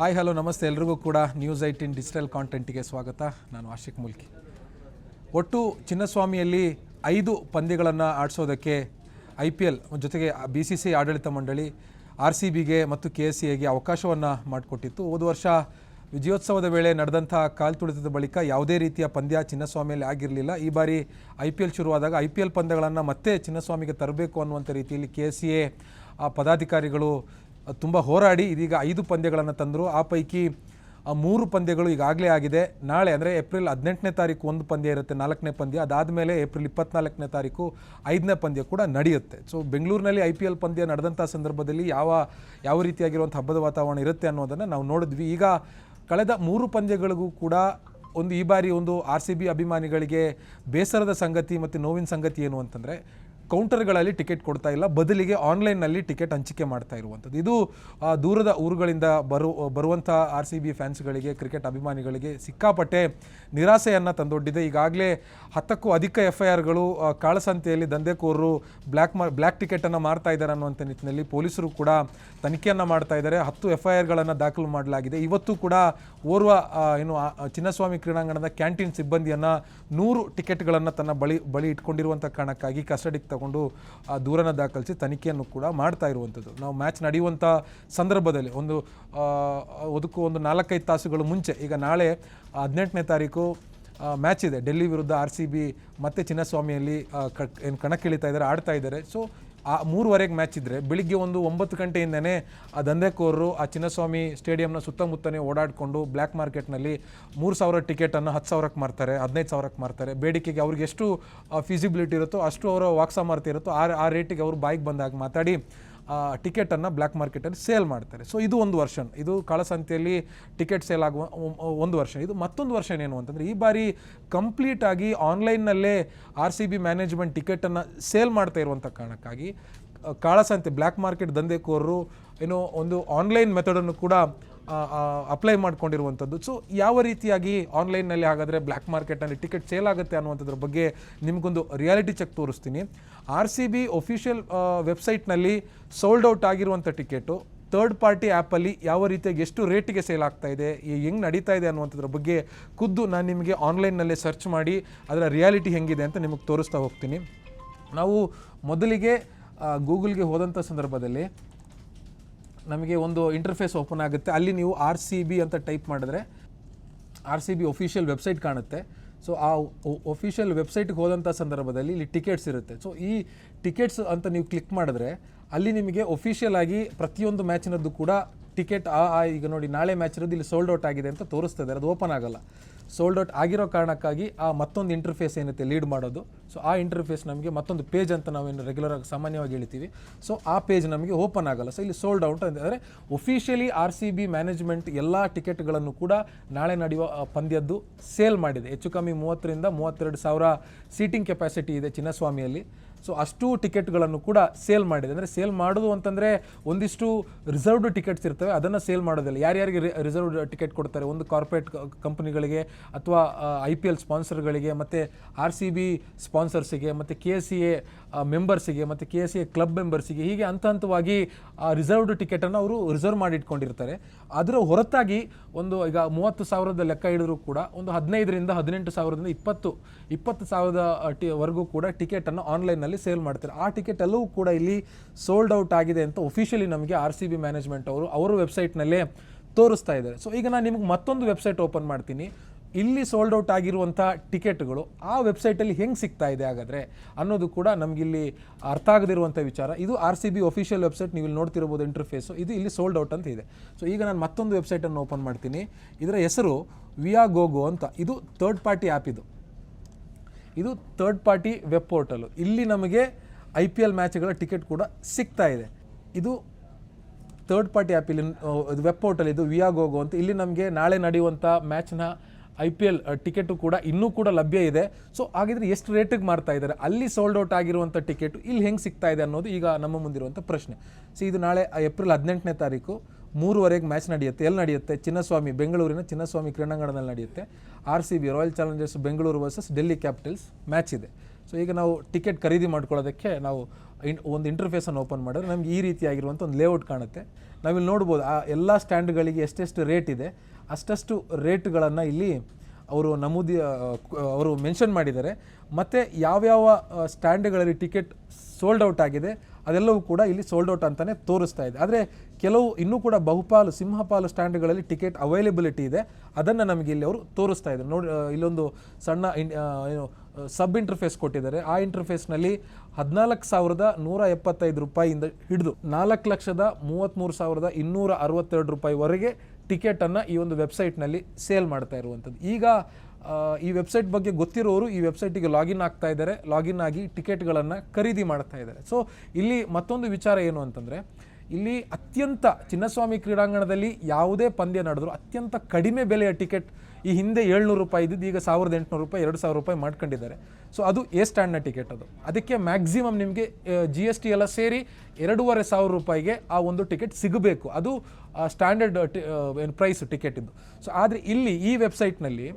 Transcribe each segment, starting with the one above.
Hi hello ನಮಸ್ತೆ ಎಲ್ರಿಗೂ ಕೂಡ ನ್ಯೂಸ್ 18 ಡಿಜಿಟಲ್ ಕಾಂಟೆಂಟ್ಗೆ ಸ್ವಾಗತ. ನಾನು ಆಶಿಕ್ ಮುಲ್ಕಿ. ಒಟ್ಟು ಚಿನ್ನಸ್ವಾಮಿಯಲ್ಲಿ 5 ಪಂದ್ಯಗಳನ್ನು ಆಡಿಸೋದಕ್ಕೆ IPL ಜೊತೆಗೆ BCCI ಆಡಳಿತ ಮಂಡಳಿ RCBಗೆ ಮತ್ತು KCAಗೆ ಅವಕಾಶವನ್ನು ಮಾಡಿಕೊಟ್ಟಿತ್ತು. ಹೋದ ವರ್ಷ ವಿಜಯೋತ್ಸವದ ವೇಳೆ ನಡೆದಂಥ ಕಾಲ್ತುಳಿತದ ಬಳಿಕ ಯಾವುದೇ ರೀತಿಯ ಪಂದ್ಯ ಚಿನ್ನಸ್ವಾಮಿಯಲ್ಲಿ ಆಗಿರಲಿಲ್ಲ. ಈ ಬಾರಿ IPL ಶುರುವಾದಾಗ IPL ಪಂದ್ಯಗಳನ್ನು ಮತ್ತೆ ಚಿನ್ನಸ್ವಾಮಿಗೆ ತರಬೇಕು ಅನ್ನುವಂಥ ರೀತಿಯಲ್ಲಿ KCA ಪದಾಧಿಕಾರಿಗಳು ತುಂಬ ಹೋರಾಡಿ ಇದೀಗ 5 ಪಂದ್ಯಗಳನ್ನು ತಂದರು. ಆ ಪೈಕಿ 3 ಪಂದ್ಯಗಳು ಈಗಾಗಲೇ ಆಗಿದೆ. ನಾಳೆ ಅಂದರೆ ಏಪ್ರಿಲ್ 18ನೇ ತಾರೀಕು ಒಂದು ಪಂದ್ಯ ಇರುತ್ತೆ, 4ನೇ ಪಂದ್ಯ. ಅದಾದಮೇಲೆ ಏಪ್ರಿಲ್ 24ನೇ ತಾರೀಕು 5ನೇ ಪಂದ್ಯ ಕೂಡ ನಡೆಯುತ್ತೆ. ಸೊ ಬೆಂಗಳೂರಿನಲ್ಲಿ IPL ಪಂದ್ಯ ನಡೆದಂಥ ಸಂದರ್ಭದಲ್ಲಿ ಯಾವ ರೀತಿಯಾಗಿರುವಂಥ ಹಬ್ಬದ ವಾತಾವರಣ ಇರುತ್ತೆ ಅನ್ನೋದನ್ನು ನಾವು ನೋಡಿದ್ವಿ. ಈಗ ಕಳೆದ 3 ಪಂದ್ಯಗಳಿಗೂ ಕೂಡ ಈ ಬಾರಿ RCB ಅಭಿಮಾನಿಗಳಿಗೆ ಬೇಸರದ ಸಂಗತಿ ಮತ್ತು ನೋವಿನ ಸಂಗತಿ ಏನು ಅಂತಂದರೆ, ಕೌಂಟರ್ಗಳಲ್ಲಿ ಟಿಕೆಟ್ ಕೊಡ್ತಾ ಇಲ್ಲ, ಬದಲಿಗೆ ಆನ್ಲೈನ್ನಲ್ಲಿ ಟಿಕೆಟ್ ಹಂಚಿಕೆ ಮಾಡ್ತಾ ಇರುವಂಥದ್ದು. ಇದು ದೂರದ ಊರುಗಳಿಂದ ಬರುವಂಥ RCB ಫ್ಯಾನ್ಸ್ಗಳಿಗೆ, ಕ್ರಿಕೆಟ್ ಅಭಿಮಾನಿಗಳಿಗೆ ಸಿಕ್ಕಾಪಟ್ಟೆ ನಿರಾಸೆಯನ್ನು ತಂದೊಡ್ಡಿದೆ. ಈಗಾಗಲೇ 10ಕ್ಕೂ ಅಧಿಕ FIRಗಳು ಕಾಳಸಂತೆಯಲ್ಲಿ ದಂಧೆಕೋರರು ಬ್ಲ್ಯಾಕ್ ಟಿಕೆಟನ್ನು ಮಾರ್ತಾ ಇದ್ದಾರೆ ಅನ್ನುವಂಥ ನಿಟ್ಟಿನಲ್ಲಿ ಪೊಲೀಸರು ಕೂಡ ತನಿಖೆಯನ್ನು ಮಾಡ್ತಾ ಇದ್ದಾರೆ. 10 FIRಗಳನ್ನು ದಾಖಲು ಮಾಡಲಾಗಿದೆ. ಇವತ್ತು ಕೂಡ ಓರ್ವ ಚಿನ್ನಸ್ವಾಮಿ ಕ್ರೀಡಾಂಗಣದ ಕ್ಯಾಂಟೀನ್ ಸಿಬ್ಬಂದಿಯನ್ನು 100 ಟಿಕೆಟ್ಗಳನ್ನು ತನ್ನ ಬಳಿ ಇಟ್ಕೊಂಡಿರುವಂಥ ಕಾರಣಕ್ಕಾಗಿ ಕಸ್ಟಡಿಗೆ ತಗೊಂಡು ದೂರನ್ನು ದಾಖಲಿಸಿ ತನಿಖೆಯನ್ನು ಕೂಡ ಮಾಡ್ತಾ ಇರುವಂಥದ್ದು. ನಾವು ಮ್ಯಾಚ್ ನಡೆಯುವಂಥ ಸಂದರ್ಭದಲ್ಲಿ ಅದಕ್ಕೂ 4-5 ತಾಸುಗಳು ಮುಂಚೆ, ಈಗ ನಾಳೆ 18ನೇ ತಾರೀಕು ಮ್ಯಾಚ್ ಇದೆ. ಡೆಲ್ಲಿ ವಿರುದ್ಧ RCB ಮತ್ತೆ ಚಿನ್ನಸ್ವಾಮಿಯಲ್ಲಿ ಕಣಕ್ಕಿಳಿತಾ ಇದ್ದಾರೆ, ಆಡ್ತಾ ಇದ್ದಾರೆ. ಸೊ 3:15 ಮ್ಯಾಚ್ ಇದ್ದರೆ ಬೆಳಿಗ್ಗೆ 9 ಗಂಟೆಯಿಂದನೇ ಆ ದಂಧೆಕೋರರು ಆ ಚಿನ್ನಸ್ವಾಮಿ ಸ್ಟೇಡಿಯಂನ ಸುತ್ತಮುತ್ತನೇ ಓಡಾಡಿಕೊಂಡು ಬ್ಲ್ಯಾಕ್ ಮಾರ್ಕೆಟ್ನಲ್ಲಿ 3,000 ಟಿಕೆಟನ್ನು 10,000ಕ್ಕೆ ಮಾರ್ತಾರೆ, 15,000ಕ್ಕೆ ಮಾರ್ತಾರೆ. ಬೇಡಿಕೆಗೆ ಅವ್ರಿಗೆ ಎಷ್ಟು ಫಿಸಿಬಿಲಿಟಿ ಇರುತ್ತೋ ಅಷ್ಟು ಅವರ ವಾಕ್ಸಾಮರ್ಥ್ಯ ಇರುತ್ತೋ ಆ ರೇಟಿಗೆ ಅವರು ಬಾಯಿಗೆ ಬಂದಾಗ ಮಾತಾಡಿ ಟಿಕೆಟನ್ನು ಬ್ಲ್ಯಾಕ್ ಮಾರ್ಕೆಟಲ್ಲಿ ಸೇಲ್ ಮಾಡ್ತಾರೆ. ಸೊ ಇದು ಒಂದು ವರ್ಷನ್, ಇದು ಕಾಳಸಂತೆಯಲ್ಲಿ ಟಿಕೆಟ್ ಸೇಲ್ ಆಗುವ ಒಂದು ವರ್ಷನ್. ಇದು ಮತ್ತೊಂದು ವರ್ಷನ್ ಏನು ಅಂತಂದರೆ, ಈ ಬಾರಿ ಕಂಪ್ಲೀಟಾಗಿ ಆನ್ಲೈನ್ನಲ್ಲೇ RCB ಮ್ಯಾನೇಜ್ಮೆಂಟ್ ಟಿಕೆಟನ್ನು ಸೇಲ್ ಮಾಡ್ತಾ ಇರುವಂಥ ಕಾರಣಕ್ಕಾಗಿ ಕಾಳಸಂತೆ ಬ್ಲ್ಯಾಕ್ ಮಾರ್ಕೆಟ್ ದಂಧೆಕೋರರು ಆನ್ಲೈನ್ ಮೆಥಡನ್ನು ಕೂಡ ಅಪ್ಲೈ ಮಾಡ್ಕೊಂಡಿರುವಂಥದ್ದು. ಸೊ ಯಾವ ರೀತಿಯಾಗಿ ಆನ್ಲೈನ್ನಲ್ಲಿ ಹಾಗಾದರೆ ಬ್ಲ್ಯಾಕ್ ಮಾರ್ಕೆಟ್ನಲ್ಲಿ ಟಿಕೆಟ್ ಸೇಲ್ ಆಗುತ್ತೆ ಅನ್ನುವಂಥದ್ರ ಬಗ್ಗೆ ನಿಮಗೊಂದು ರಿಯಾಲಿಟಿ ಚೆಕ್ ತೋರಿಸ್ತೀನಿ. RCB ಒಫಿಷಿಯಲ್ ವೆಬ್ಸೈಟ್ನಲ್ಲಿ ಸೋಲ್ಡ್ ಔಟ್ ಆಗಿರುವಂಥ ಟಿಕೆಟು ಥರ್ಡ್ ಪಾರ್ಟಿ ಆ್ಯಪಲ್ಲಿ ಯಾವ ರೀತಿಯಾಗಿ ಎಷ್ಟು ರೇಟಿಗೆ ಸೇಲ್ ಆಗ್ತಾ ಇದೆ, ಹೆಂಗೆ ನಡೀತಾ ಇದೆ ಅನ್ನುವಂಥದ್ರ ಬಗ್ಗೆ ಖುದ್ದು ನಾನು ನಿಮಗೆ ಆನ್ಲೈನ್ನಲ್ಲೇ ಸರ್ಚ್ ಮಾಡಿ ಅದರ ರಿಯಾಲಿಟಿ ಹೆಂಗಿದೆ ಅಂತ ನಿಮಗೆ ತೋರಿಸ್ತಾ ಹೋಗ್ತೀನಿ. ನಾವು ಮೊದಲಿಗೆ ಗೂಗಲ್ಗೆ ಹೋದಂಥ ಸಂದರ್ಭದಲ್ಲಿ ನಮಗೆ ಒಂದು ಇಂಟರ್ಫೇಸ್ ಓಪನ್ ಆಗುತ್ತೆ. ಅಲ್ಲಿ ನೀವು RCB ಅಂತ ಟೈಪ್ ಮಾಡಿದ್ರೆ RCB ಒಫಿಷಿಯಲ್ ವೆಬ್ಸೈಟ್ ಕಾಣುತ್ತೆ. ಸೊ ಆ ಒಫಿಷಿಯಲ್ ವೆಬ್ಸೈಟ್ಗೆ ಹೋದಂಥ ಸಂದರ್ಭದಲ್ಲಿ ಇಲ್ಲಿ ಟಿಕೆಟ್ಸ್ ಇರುತ್ತೆ. ಸೊ ಈ ಟಿಕೆಟ್ಸ್ ಅಂತ ನೀವು ಕ್ಲಿಕ್ ಮಾಡಿದ್ರೆ ಅಲ್ಲಿ ನಿಮಗೆ ಒಫಿಷಿಯಲ್ ಆಗಿ ಪ್ರತಿಯೊಂದು ಮ್ಯಾಚಿನದ್ದು ಕೂಡ ಟಿಕೆಟ್ ಈಗ ನೋಡಿ ನಾಳೆ ಮ್ಯಾಚ್ ಇರೋದು ಇಲ್ಲಿ ಸೋಲ್ಡ್ ಔಟ್ ಆಗಿದೆ ಅಂತ ತೋರಿಸ್ತದೆ, ಅದು ಓಪನ್ ಆಗಲ್ಲ. ಸೋಲ್ಡ್ ಔಟ್ ಆಗಿರೋ ಕಾರಣಕ್ಕಾಗಿ ಮತ್ತೊಂದು ಇಂಟರ್ಫೇಸ್ ಏನಿದೆ ಲೀಡ್ ಮಾಡೋದು. ಸೊ ಆ ಇಂಟರ್ಫೇಸ್ ನಮಗೆ ಮತ್ತೊಂದು ಪೇಜ್ ಅಂತ ನಾವೇನು ರೆಗ್ಯುಲರಾಗಿ ಸಾಮಾನ್ಯವಾಗಿ ಹೇಳ್ತೀವಿ. ಸೊ ಆ ಪೇಜ್ ನಮಗೆ ಓಪನ್ ಆಗಲ್ಲ. ಸೊ ಇಲ್ಲಿ ಸೋಲ್ಡ್ ಔಟ್ ಅಂದರೆ ಒಫಿಷಿಯಲಿ RCB ಮ್ಯಾನೇಜ್ಮೆಂಟ್ ಎಲ್ಲ ಟಿಕೆಟ್ಗಳನ್ನು ಕೂಡ ನಾಳೆ ನಡೆಯುವ ಪಂದ್ಯದ್ದು ಸೇಲ್ ಮಾಡಿದೆ. ಹೆಚ್ಚು ಕಮ್ಮಿ 30,000 ರಿಂದ 32,000 ಸೀಟಿಂಗ್ ಕೆಪಾಸಿಟಿ ಇದೆ ಚಿನ್ನಸ್ವಾಮಿಯಲ್ಲಿ. ಸೊ ಅಷ್ಟು ಟಿಕೆಟ್ಗಳನ್ನು ಕೂಡ ಸೇಲ್ ಮಾಡಿದೆ. ಅಂದರೆ ಸೇಲ್ ಮಾಡೋದು ಅಂತಂದರೆ ಒಂದಿಷ್ಟು ರಿಸರ್ವ್ಡ್ ಟಿಕೆಟ್ಸ್ ಇರ್ತವೆ, ಅದನ್ನು ಸೇಲ್ ಮಾಡೋದಿಲ್ಲ. ಯಾರ್ಯಾರಿಗೆ ರಿಸರ್ವ್ಡ್ ಟಿಕೆಟ್ ಕೊಡ್ತಾರೆ, ಒಂದು ಕಾರ್ಪೊರೇಟ್ ಕಂಪ್ನಿಗಳಿಗೆ ಅಥವಾ IPL ಸ್ಪಾನ್ಸರ್ಗಳಿಗೆ, ಮತ್ತು RCB ಸ್ಪಾನ್ಸರ್ಸಿಗೆ, ಮತ್ತು KCA ಮೆಂಬರ್ಸಿಗೆ, ಮತ್ತು KCA ಕ್ಲಬ್ ಮೆಂಬರ್ಸಿಗೆ, ಹೀಗೆ ಹಂತವಾಗಿ ರಿಸರ್ವ್ಡ್ ಟಿಕೆಟನ್ನು ಅವರು ರಿಸರ್ವ್ ಮಾಡಿ ಇಟ್ಕೊಂಡಿರ್ತಾರೆ. ಅದರ ಹೊರತಾಗಿ ಈಗ 30,000 ಲೆಕ್ಕ ಹಿಡಿದ್ರು ಕೂಡ 15,000 ರಿಂದ 18,000 ರಿಂದ 20,000 ವರೆಗೂ ಕೂಡ ಟಿಕೆಟನ್ನು ಆನ್ಲೈನ್ನಲ್ಲಿ ಸೇಲ್ ಮಾಡ್ತಾರೆ. ಆ ಟಿಕೆಟ್ ಎಲ್ಲವೂ ಕೂಡ ಇಲ್ಲಿ ಸೋಲ್ಡ್ ಔಟ್ ಆಗಿದೆ ಅಂತ ಒಫಿಷಿಯಲಿ ನಮಗೆ RCB ಮ್ಯಾನೇಜ್ಮೆಂಟ್ ಅವರ ವೆಬ್ಸೈಟ್ನಲ್ಲೇ ತೋರಿಸ್ತಾ ಇದ್ದಾರೆ. ಸೊ ಈಗ ನಾನು ನಿಮಗೆ ಮತ್ತೊಂದು ವೆಬ್ಸೈಟ್ ಓಪನ್ ಮಾಡ್ತೀನಿ. ಇಲ್ಲಿ ಸೋಲ್ಡ್ ಔಟ್ ಆಗಿರುವಂಥ ಟಿಕೆಟ್ಗಳು ಆ ವೆಬ್ಸೈಟಲ್ಲಿ ಹೆಂಗೆ ಸಿಗ್ತಾ ಇದೆ ಹಾಗಾದರೆ ಅನ್ನೋದು ಕೂಡ ನಮಗಿಲ್ಲಿ ಅರ್ಥ ಆಗದಿರುವಂಥ ವಿಚಾರ. ಇದು RCB ಒಫಿಷಿಯಲ್ ವೆಬ್ಸೈಟ್, ನೀವು ಇಲ್ಲಿ ನೋಡ್ತಿರ್ಬೋದು ಇಂಟರ್ಫೇಸು. ಇದು ಇಲ್ಲಿ ಸೋಲ್ಡ್ ಔಟ್ ಅಂತ ಇದೆ. ಸೊ ಈಗ ನಾನು ಮತ್ತೊಂದು ವೆಬ್ಸೈಟನ್ನು ಓಪನ್ ಮಾಡ್ತೀನಿ. ಇದರ ಹೆಸರು ವಿಯಾಗೋಗೋ ಅಂತ. ಇದು ಥರ್ಡ್ ಪಾರ್ಟಿ ಆ್ಯಪ್. ಇದು ಥರ್ಡ್ ಪಾರ್ಟಿ ವೆಬ್ ಪೋರ್ಟಲು. ಇಲ್ಲಿ ನಮಗೆ IPL ಮ್ಯಾಚ್ಗಳ ಟಿಕೆಟ್ ಕೂಡ ಸಿಗ್ತಾ ಇದೆ. ಇದು ಥರ್ಡ್ ಪಾರ್ಟಿ ಆ್ಯಪ್, ಇಲ್ಲಿ ವೆಬ್ ಪೋರ್ಟಲ್ ಇದು ವಿಯಾಗೋಗೋ ಅಂತ. ಇಲ್ಲಿ ನಮಗೆ ನಾಳೆ ನಡೆಯುವಂಥ ಮ್ಯಾಚ್ನ IPL ಟಿಕೆಟು ಕೂಡ ಇನ್ನೂ ಕೂಡ ಲಭ್ಯ ಇದೆ. ಸೊ ಹಾಗಿದ್ರೆ ಎಷ್ಟು ರೇಟಿಗೆ ಮಾರ್ತಾ ಇದ್ದಾರೆ, ಅಲ್ಲಿ ಸೋಲ್ಡ್ ಔಟ್ ಆಗಿರುವಂಥ ಟಿಕೆಟು ಇಲ್ಲಿ ಹೆಂಗೆ ಸಿಗ್ತಾ ಇದೆ ಅನ್ನೋದು ಈಗ ನಮ್ಮ ಮುಂದಿರುವಂಥ ಪ್ರಶ್ನೆ. ಸೊ ಇದು ನಾಳೆ ಏಪ್ರಿಲ್ 18ನೇ ತಾರೀಕು 3:15 ಮ್ಯಾಚ್ ನಡೆಯುತ್ತೆ. ಎಲ್ಲಿ ನಡೆಯುತ್ತೆ? ಚಿನ್ನಸ್ವಾಮಿ, ಬೆಂಗಳೂರಿನ ಚಿನ್ನಸ್ವಾಮಿ ಕ್ರೀಡಾಂಗಣದಲ್ಲಿ ನಡೆಯುತ್ತೆ. RCB royal Challengers Bengaluru versus Delhi capitals match ಇದೆ. ಸೊ ಈಗ ನಾವು ಟಿಕೆಟ್ ಖರೀದಿ ಮಾಡ್ಕೊಳ್ಳೋದಕ್ಕೆ ನಾವು ಒಂದು ಇಂಟರ್ಫೇಸನ್ನು ಓಪನ್ ಮಾಡಿದ್ರೆ ನಮ್ಗೆ ಈ ರೀತಿಯಾಗಿರುವಂಥ ಒಂದು ಲೇಔಟ್ ಕಾಣುತ್ತೆ. ನಾವಿಲ್ಲಿ ನೋಡ್ಬೋದು ಆ ಎಲ್ಲ ಸ್ಟ್ಯಾಂಡ್ಗಳಿಗೆ ಎಷ್ಟೆಷ್ಟು ರೇಟ್ ಇದೆ ಅಷ್ಟಷ್ಟು ರೇಟ್ಗಳನ್ನು ಇಲ್ಲಿ ಅವರು ಮೆನ್ಷನ್ ಮಾಡಿದ್ದಾರೆ. ಮತ್ತು ಯಾವ್ಯಾವ ಸ್ಟ್ಯಾಂಡ್ಗಳಲ್ಲಿ ಟಿಕೆಟ್ ಸೋಲ್ಡ್ ಔಟ್ ಆಗಿದೆ ಅದೆಲ್ಲವೂ ಕೂಡ ಇಲ್ಲಿ ಸೋಲ್ಡ್ ಔಟ್ ಅಂತಲೇ ತೋರಿಸ್ತಾ ಇದೆ. ಆದರೆ ಕೆಲವು ಇನ್ನೂ ಕೂಡ ಬಹುಪಾಲು ಸಿಂಹಪಾಲು ಸ್ಟ್ಯಾಂಡ್ಗಳಲ್ಲಿ ಟಿಕೆಟ್ ಅವೈಲೇಬಿಲಿಟಿ ಇದೆ, ಅದನ್ನು ನಮಗೆ ಇಲ್ಲಿ ಅವರು ತೋರಿಸ್ತಾ ಇದ್ದಾರೆ. ನೋಡಿ, ಇಲ್ಲೊಂದು ಸಣ್ಣ ಸಬ್ ಇಂಟರ್ಫೇಸ್ ಕೊಟ್ಟಿದ್ದಾರೆ. ಆ ಇಂಟರ್ಫೇಸ್ನಲ್ಲಿ 14,175 ರೂಪಾಯಿಯಿಂದ ಹಿಡಿದು 4,33,262 ರೂಪಾಯಿವರೆಗೆ ಟಿಕೆಟನ್ನು ಈ ಒಂದು ವೆಬ್ಸೈಟ್ನಲ್ಲಿ ಸೇಲ್ ಮಾಡ್ತಾ ಇರುವಂಥದ್ದು. ಈಗ ಈ ವೆಬ್ಸೈಟ್ ಬಗ್ಗೆ ಗೊತ್ತಿರೋರು ಈ ವೆಬ್ಸೈಟಿಗೆ ಲಾಗಿನ್ ಆಗ್ತಾ ಇದ್ದಾರೆ, ಲಾಗಿನ್ ಆಗಿ ಟಿಕೆಟ್ಗಳನ್ನು ಖರೀದಿ ಮಾಡ್ತಾ ಇದ್ದಾರೆ. ಸೊ ಇಲ್ಲಿ ಮತ್ತೊಂದು ವಿಚಾರ ಏನು ಅಂತಂದರೆ, ಇಲ್ಲಿ ಅತ್ಯಂತ ಚಿನ್ನಸ್ವಾಮಿ ಕ್ರೀಡಾಂಗಣದಲ್ಲಿ ಯಾವುದೇ ಪಂದ್ಯ ನಡೆದರೂ ಅತ್ಯಂತ ಕಡಿಮೆ ಬೆಲೆಯ ಟಿಕೆಟ್ ಈ ಹಿಂದೆ 700 ರೂಪಾಯಿ ಇದ್ದಿದ್ದು ಈಗ 1,800 ರೂಪಾಯಿ 2,000 ರೂಪಾಯಿ ಮಾಡ್ಕೊಂಡಿದ್ದಾರೆ. ಸೊ ಅದು ಎ ಸ್ಟ್ಯಾಂಡ್ನ ಟಿಕೆಟ್. ಅದಕ್ಕೆ ಮ್ಯಾಕ್ಸಿಮಮ್ ನಿಮಗೆ GST ಎಲ್ಲ ಸೇರಿ 2,500 ರೂಪಾಯಿಗೆ ಆ ಒಂದು ಟಿಕೆಟ್ ಸಿಗಬೇಕು. ಅದು ಸ್ಟ್ಯಾಂಡರ್ಡ್ ಪ್ರೈಸ್ ಟಿಕೆಟ್ ಇದ್ದು. ಸೊ ಆದರೆ ಇಲ್ಲಿ ಈ ವೆಬ್ಸೈಟ್ನಲ್ಲಿ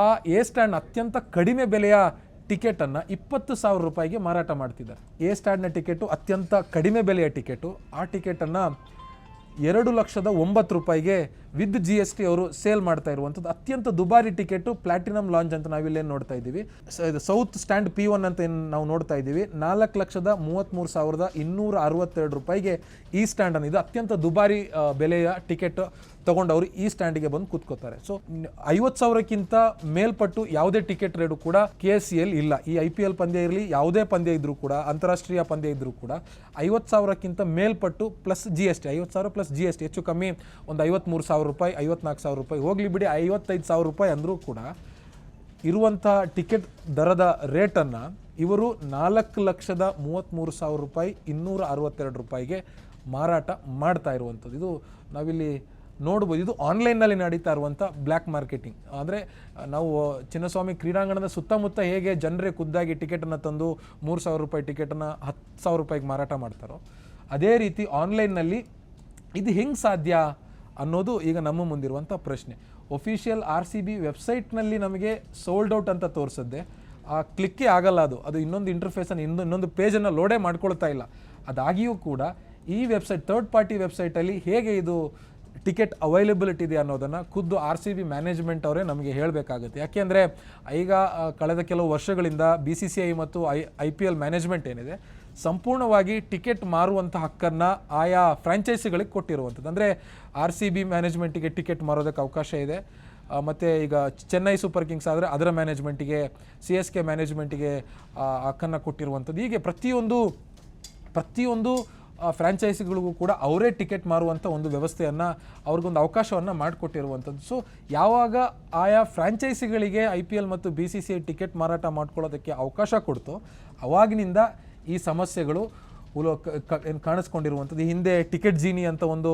ಆ ಎ ಸ್ಟ್ಯಾಂಡ್ ಅತ್ಯಂತ ಕಡಿಮೆ ಬೆಲೆಯ ಟಿಕೆಟನ್ನು 20,000 ರೂಪಾಯಿಗೆ ಮಾರಾಟ ಮಾಡ್ತಿದ್ದಾರೆ. ಎ ಸ್ಟ್ಯಾಂಡ್ನ ಟಿಕೆಟು ಅತ್ಯಂತ ಕಡಿಮೆ ಬೆಲೆಯ ಟಿಕೆಟು. ಆ ಟಿಕೆಟನ್ನು 2,09,000 ರೂಪಾಯಿಗೆ ವಿತ್ GST ಅವರು ಸೇಲ್ ಮಾಡ್ತಾ ಇರುವಂಥದ್ದು. ಅತ್ಯಂತ ದುಬಾರಿ ಟಿಕೆಟು ಪ್ಲಾಟಿನಮ್ ಲಾಂಚ್ ಅಂತ ನಾವಿಲ್ಲೇನು ನೋಡ್ತಾ ಇದ್ದೀವಿ. ಸೌತ್ ಸ್ಟ್ಯಾಂಡ್ P1 ಅಂತ ಏನು ನಾವು ನೋಡ್ತಾ ಇದ್ದೀವಿ, 4,33,262 ರೂಪಾಯಿಗೆ ಈ ಸ್ಟ್ಯಾಂಡನ್ನು, ಇದು ಅತ್ಯಂತ ದುಬಾರಿ ಬೆಲೆಯ ಟಿಕೆಟ್ ತಗೊಂಡವರು ಈ ಸ್ಟ್ಯಾಂಡಿಗೆ ಬಂದು ಕೂತ್ಕೋತಾರೆ. ಸೊ 50,000ಕ್ಕಿಂತ ಮೇಲ್ಪಟ್ಟು ಯಾವುದೇ ಟಿಕೆಟ್ ರೇಟು ಕೂಡ KCL ಇಲ್ಲ. ಈ IPL ಪಂದ್ಯ ಇರಲಿ, ಯಾವುದೇ ಪಂದ್ಯ ಇದ್ರೂ ಕೂಡ, ಅಂತಾರಾಷ್ಟ್ರೀಯ ಪಂದ್ಯ ಇದ್ರೂ ಕೂಡ 50,000ಕ್ಕಿಂತ ಮೇಲ್ಪಟ್ಟು ಪ್ಲಸ್ GST, 50,000 ಪ್ಲಸ್ GST, ಹೆಚ್ಚು ಕಮ್ಮಿ ಒಂದು 53,000 ರೂಪಾಯಿ 54,000 ರೂಪಾಯಿ ಹೋಗಲಿ ಬಿಡಿ, 55,000 ರೂಪಾಯಿ ಅಂದರೂ ಕೂಡ ಇರುವಂಥ ಟಿಕೆಟ್ ದರದ ರೇಟನ್ನು ಇವರು 4,33,000 ರೂಪಾಯಿ 262 ರೂಪಾಯಿಗೆ ಮಾರಾಟ ಮಾಡ್ತಾ ಇರುವಂಥದ್ದು. ಇದು ನಾವಿಲ್ಲಿ ನೋಡ್ಬೋದು. ಇದು ಆನ್ಲೈನ್ನಲ್ಲಿ ನಡೀತಾ ಇರುವಂಥ ಬ್ಲ್ಯಾಕ್ ಮಾರ್ಕೆಟಿಂಗ್. ಅಂದರೆ ನಾವು ಚಿನ್ನಸ್ವಾಮಿ ಕ್ರೀಡಾಂಗಣದ ಸುತ್ತಮುತ್ತ ಹೇಗೆ ಜನರೇ ಖುದ್ದಾಗಿ ಟಿಕೆಟನ್ನು ತಂದು 3,000 ರೂಪಾಯಿ ಟಿಕೆಟನ್ನು 10,000 ರೂಪಾಯಿಗೆ ಮಾರಾಟ ಮಾಡ್ತಾರೋ, ಅದೇ ರೀತಿ ಆನ್ಲೈನ್ನಲ್ಲಿ ಇದು ಹೆಂಗೆ ಸಾಧ್ಯ ಅನ್ನೋದು ಈಗ ನಮ್ಮ ಮುಂದಿರುವಂಥ ಪ್ರಶ್ನೆ. ಒಫಿಷಿಯಲ್ RCB ವೆಬ್ಸೈಟ್ನಲ್ಲಿ ನಮಗೆ ಸೋಲ್ಡ್ ಔಟ್ ಅಂತ ತೋರಿಸಿದ್ದೆ, ಕ್ಲಿಕ್ಕೇ ಆಗಲ್ಲ. ಅದು ಇನ್ನೊಂದು ಇಂಟರ್ಫೇಸನ್ನು ಇನ್ನೊಂದು ಪೇಜನ್ನು ಲೋಡೇ ಮಾಡ್ಕೊಳ್ತಾ ಇಲ್ಲ. ಅದಾಗಿಯೂ ಕೂಡ ಈ ವೆಬ್ಸೈಟ್, ಥರ್ಡ್ ಪಾರ್ಟಿ ವೆಬ್ಸೈಟಲ್ಲಿ ಹೇಗೆ ಇದು ಟಿಕೆಟ್ ಅವೈಲೇಬಿಲಿಟಿ ಇದೆ ಅನ್ನೋದನ್ನು ಖುದ್ದು RCB ಮ್ಯಾನೇಜ್ಮೆಂಟ್ ಅವರೇ ನಮಗೆ ಹೇಳಬೇಕಾಗುತ್ತೆ. ಯಾಕೆಂದರೆ ಈಗ ಕಳೆದ ಕೆಲವು ವರ್ಷಗಳಿಂದ BCCI ಮತ್ತು IPL ಮ್ಯಾನೇಜ್ಮೆಂಟ್ ಏನಿದೆ ಸಂಪೂರ್ಣವಾಗಿ ಟಿಕೆಟ್ ಮಾರುವಂಥ ಹಕ್ಕನ್ನು ಆಯಾ ಫ್ರಾಂಚೈಸಿಗಳಿಗೆ ಕೊಟ್ಟಿರುವಂಥದ್ದು. ಅಂದರೆ RCB ಮ್ಯಾನೇಜ್ಮೆಂಟಿಗೆ ಟಿಕೆಟ್ ಮಾರೋದಕ್ಕೆ ಅವಕಾಶ ಇದೆ. ಮತ್ತು ಈಗ ಚೆನ್ನೈ ಸೂಪರ್ ಕಿಂಗ್ಸ್ ಆದರೆ ಅದರ ಮ್ಯಾನೇಜ್ಮೆಂಟಿಗೆ, CSK ಮ್ಯಾನೇಜ್ಮೆಂಟಿಗೆ ಹಕ್ಕನ್ನು ಕೊಟ್ಟಿರುವಂಥದ್ದು. ಹೀಗೆ ಪ್ರತಿಯೊಂದು ಫ್ರಾಂಚೈಸಿಗಳಿಗೂ ಕೂಡ ಅವರೇ ಟಿಕೆಟ್ ಮಾರುವಂಥ ಒಂದು ವ್ಯವಸ್ಥೆಯನ್ನು, ಅವ್ರಿಗೊಂದು ಅವಕಾಶವನ್ನು ಮಾಡಿಕೊಟ್ಟಿರುವಂಥದ್ದು. ಸೊ ಯಾವಾಗ ಆಯಾ ಫ್ರಾಂಚೈಸಿಗಳಿಗೆ IPL ಮತ್ತು BCCI ಟಿಕೆಟ್ ಮಾರಾಟ ಮಾಡ್ಕೊಳ್ಳೋದಕ್ಕೆ ಅವಕಾಶ ಕೊಡ್ತೋ ಅವಾಗಿನಿಂದ ಈ ಸಮಸ್ಯೆಗಳು ಕಾಣಿಸ್ಕೊಂಡಿರುವಂಥದ್ದು. ಹಿಂದೆ ಟಿಕೆಟ್ ಜೀನಿ ಅಂತ ಒಂದು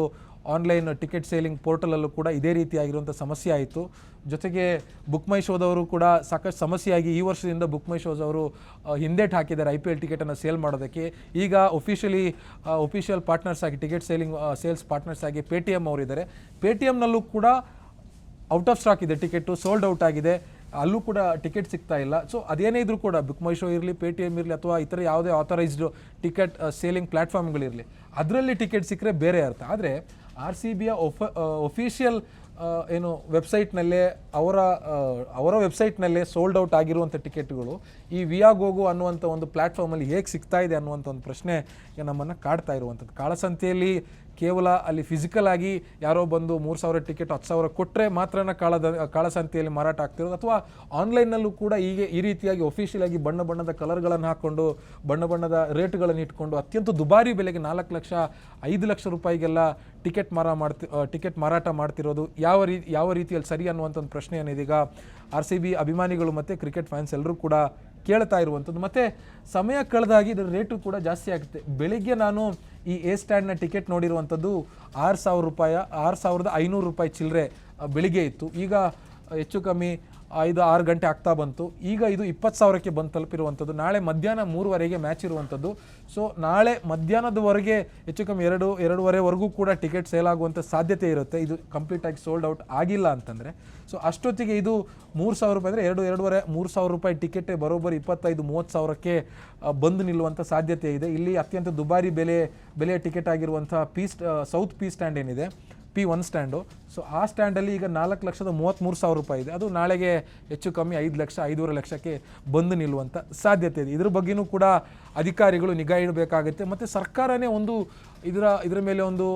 ಆನ್ಲೈನ್ ಟಿಕೆಟ್ ಸೇಲಿಂಗ್ ಪೋರ್ಟಲಲ್ಲೂ ಕೂಡ ಇದೇ ರೀತಿಯಾಗಿರುವಂಥ ಸಮಸ್ಯೆ ಆಯಿತು. ಜೊತೆಗೆ ಬುಕ್ ಮೈ ಶೋದವರು ಕೂಡ ಸಾಕಷ್ಟು ಸಮಸ್ಯೆಯಾಗಿ ಈ ವರ್ಷದಿಂದ ಬುಕ್ ಮೈ ಶೋಸ್ ಅವರು ಹಿಂದೇಟು ಹಾಕಿದ್ದಾರೆ IPL ಟಿಕೆಟನ್ನು ಸೇಲ್ ಮಾಡೋದಕ್ಕೆ. ಈಗ ಒಫಿಷಿಯಲ್ ಪಾರ್ಟ್ನರ್ಸ್ ಆಗಿ ಟಿಕೆಟ್ ಸೇಲ್ಸ್ ಪಾರ್ಟ್ನರ್ಸ್ ಆಗಿ Paytm ಅವರಿದ್ದಾರೆ. Paytmನಲ್ಲೂ ಕೂಡ ಔಟ್ ಆಫ್ ಸ್ಟಾಕ್ ಇದೆ, ಟಿಕೆಟು ಸೋಲ್ಡ್ ಔಟ್ ಆಗಿದೆ, ಅಲ್ಲೂ ಕೂಡ ಟಿಕೆಟ್ ಸಿಗ್ತಾ ಇಲ್ಲ. ಸೊ ಅದೇನೇ ಇದ್ರೂ ಕೂಡ ಬುಕ್ ಮೈ ಶೋ ಇರಲಿ, Paytm ಇರಲಿ, ಅಥವಾ ಇತರ ಯಾವುದೇ ಆಥರೈಸ್ಡ್ ಟಿಕೆಟ್ ಸೇಲಿಂಗ್ ಪ್ಲ್ಯಾಟ್ಫಾರ್ಮ್ಗಳಿರಲಿ, ಅದರಲ್ಲಿ ಟಿಕೆಟ್ ಸಿಕ್ಕರೆ ಬೇರೆ ಅರ್ಥ. ಆದರೆ RCBಯ ಒಫಿಷಿಯಲ್ ವೆಬ್ಸೈಟ್ನಲ್ಲೇ ಅವರ ವೆಬ್ಸೈಟ್ನಲ್ಲೇ ಸೋಲ್ಡ್ ಔಟ್ ಆಗಿರುವಂಥ ಟಿಕೆಟ್ಗಳು ಈ ವಿಯಾಗೋಗೋ ಅನ್ನುವಂಥ ಒಂದು ಪ್ಲ್ಯಾಟ್ಫಾರ್ಮಲ್ಲಿ ಹೇಗೆ ಸಿಗ್ತಾ ಇದೆ ಅನ್ನುವಂಥ ಒಂದು ಪ್ರಶ್ನೆ ನಮ್ಮನ್ನು ಕಾಡ್ತಾ ಇರುವಂಥದ್ದು. ಕಾಳಸಂತೆಯಲ್ಲಿ ಕೇವಲ ಅಲ್ಲಿ ಫಿಸಿಕಲ್ ಆಗಿ ಯಾರೋ ಬಂದು 3,000 ಟಿಕೆಟ್ 10,000 ಕೊಟ್ಟರೆ ಮಾತ್ರನ ಕಾಳಸಂತೆಯಲ್ಲಿ ಮಾರಾಟ ಆಗ್ತಿರೋದು, ಅಥವಾ ಆನ್ಲೈನ್ನಲ್ಲೂ ಕೂಡ ಈ ರೀತಿಯಾಗಿ ಒಫಿಷಿಯಲ್ ಆಗಿ ಬಣ್ಣದ ಕಲರ್ಗಳನ್ನು ಹಾಕ್ಕೊಂಡು ಬಣ್ಣದ ರೇಟ್ಗಳನ್ನು ಇಟ್ಕೊಂಡು ಅತ್ಯಂತ ದುಬಾರಿ ಬೆಲೆಗೆ 4 ಲಕ್ಷ 5 ಲಕ್ಷ ರೂಪಾಯಿಗೆಲ್ಲ ಟಿಕೆಟ್ ಮಾರಾಟ ಮಾಡ್ತಿರೋದು ಯಾವ ರೀತಿಯಲ್ಲಿ ಸರಿ ಅನ್ನುವಂಥ ಒಂದು ಪ್ರಶ್ನೆಯನ್ನು ಇದೀಗ RCB ಅಭಿಮಾನಿಗಳು ಮತ್ತು ಕ್ರಿಕೆಟ್ ಫ್ಯಾನ್ಸ್ ಎಲ್ಲರೂ ಕೂಡ ಕೇಳ್ತಾ ಇರುವಂಥದ್ದು. ಮತ್ತು ಸಮಯ ಕಳೆದಾಗಿ ಇದರ ರೇಟು ಕೂಡ ಜಾಸ್ತಿ ಆಗುತ್ತೆ. ಬೆಳಿಗ್ಗೆ ನಾನು ಈ ಎ ಸ್ಟ್ಯಾಂಡ್ನ ಟಿಕೆಟ್ ನೋಡಿರುವಂಥದ್ದು 6,000 ರೂಪಾಯಿ 6,500 ರೂಪಾಯಿ ಚಿಲ್ಲರೆ ಬೆಳಿಗ್ಗೆ ಇತ್ತು. ಈಗ ಹೆಚ್ಚು ಕಮ್ಮಿ 5-6 ಗಂಟೆ ಆಗ್ತಾ ಬಂತು. ಈಗ ಇದು 20,000ಕ್ಕೆ ಬಂದು ತಲುಪಿರುವಂಥದ್ದು. ನಾಳೆ ಮಧ್ಯಾಹ್ನ 3:00ವರೆಗೆ ಮ್ಯಾಚ್ ಇರುವಂಥದ್ದು. ಸೊ ನಾಳೆ ಮಧ್ಯಾಹ್ನದವರೆಗೆ ಹೆಚ್ಚು ಕಮ್ಮಿ 2-2:30ವರೆಗೂ ಕೂಡ ಟಿಕೆಟ್ ಸೇಲ್ ಆಗುವಂಥ ಸಾಧ್ಯತೆ ಇರುತ್ತೆ. ಇದು ಕಂಪ್ಲೀಟಾಗಿ ಸೋಲ್ಡ್ ಔಟ್ ಆಗಿಲ್ಲ ಅಂತಂದರೆ. ಸೊ ಅಷ್ಟೊತ್ತಿಗೆ ಇದು 3,000 ರೂಪಾಯಿ ಅಂದರೆ 2-2.5-3,000 ರೂಪಾಯಿ ಟಿಕೆಟೇ ಬರೋಬ್ಬರಿ 25-30,000ಕ್ಕೆ ಬಂದು ನಿಲ್ಲುವಂಥ ಸಾಧ್ಯತೆ ಇದೆ. ಇಲ್ಲಿ ಅತ್ಯಂತ ದುಬಾರಿ ಬೆಲೆಯ ಟಿಕೆಟ್ ಆಗಿರುವಂಥ ಸೌತ್ ಪಿ ಸ್ಟ್ಯಾಂಡ್ ಏನಿದೆ, P1 ಸ್ಟ್ಯಾಂಡು, ಸೊ ಆ ಸ್ಟ್ಯಾಂಡಲ್ಲಿ ಈಗ 4,33,000 ರೂಪಾಯಿ ಇದೆ. ಅದು ನಾಳೆಗೆ ಹೆಚ್ಚು ಕಮ್ಮಿ 5 ಲಕ್ಷ 5.5 ಲಕ್ಷಕ್ಕೆ ಬಂದು ನಿಲ್ಲುವಂಥ ಸಾಧ್ಯತೆ ಇದೆ. ಇದ್ರ ಬಗ್ಗೆಯೂ ಕೂಡ ಅಧಿಕಾರಿಗಳು ನಿಗಾ ಇಡಬೇಕಾಗುತ್ತೆ. ಮತ್ತು ಸರ್ಕಾರನೇ ಒಂದು ಇದರ ಮೇಲೆ ಒಂದು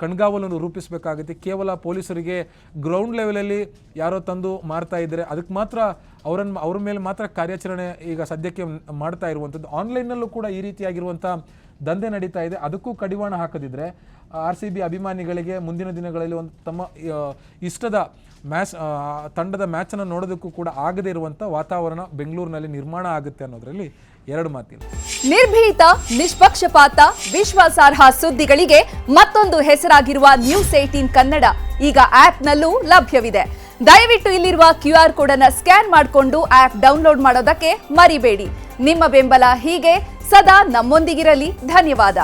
ಕಣ್ಗಾವಲನ್ನು ರೂಪಿಸಬೇಕಾಗುತ್ತೆ. ಕೇವಲ ಪೊಲೀಸರಿಗೆ ಗ್ರೌಂಡ್ ಲೆವೆಲಲ್ಲಿ ಯಾರೋ ತಂದು ಮಾರ್ತಾ ಇದ್ದರೆ ಅದಕ್ಕೆ ಮಾತ್ರ ಅವ್ರ ಮೇಲೆ ಮಾತ್ರ ಕಾರ್ಯಾಚರಣೆ ಈಗ ಸದ್ಯಕ್ಕೆ ಮಾಡ್ತಾ ಇರುವಂಥದ್ದು. ಆನ್ಲೈನ್ನಲ್ಲೂ ಕೂಡ ಈ ರೀತಿಯಾಗಿರುವಂಥ ದಂಧೆ ನಡೀತಾ ಇದೆ. ಅದಕ್ಕೂ ಕಡಿವಾಣ ಹಾಕದಿದ್ದರೆ RCB ಅಭಿಮಾನಿಗಳಿಗೆ ಮುಂದಿನ ದಿನಗಳಲ್ಲಿ ಒಂದು ತಮ್ಮ ಇಷ್ಟದ ತಂಡದ ಮ್ಯಾಚನ್ನು ನೋಡೋದಕ್ಕೂ ಕೂಡ ಆಗದೇ ಇರುವಂಥ ವಾತಾವರಣ ಬೆಂಗಳೂರಿನಲ್ಲಿ ನಿರ್ಮಾಣ ಆಗುತ್ತೆ ಅನ್ನೋದರಲ್ಲಿ ಎರಡು ಮಾತಿಲ್ಲ. ನಿರ್ಭೀತ, ನಿಷ್ಪಕ್ಷಪಾತ, ವಿಶ್ವಾಸಾರ್ಹ ಸುದ್ದಿಗಳಿಗೆ ಮತ್ತೊಂದು ಹೆಸರಾಗಿರುವ News18 ಕನ್ನಡ ಈಗ ಆಪ್ನಲ್ಲೂ ಲಭ್ಯವಿದೆ. ದಯವಿಟ್ಟು ಇಲ್ಲಿರುವ QR ಕೋಡ್ ಅನ್ನು ಸ್ಕ್ಯಾನ್ ಮಾಡಿಕೊಂಡು ಆಪ್ ಡೌನ್ಲೋಡ್ ಮಾಡೋದಕ್ಕೆ ಮರಿಬೇಡಿ. ನಿಮ್ಮ ಬೆಂಬಲ ಹೀಗೆ ಸದಾ ನಮ್ಮೊಂದಿಗಿರಲಿ. ಧನ್ಯವಾದ.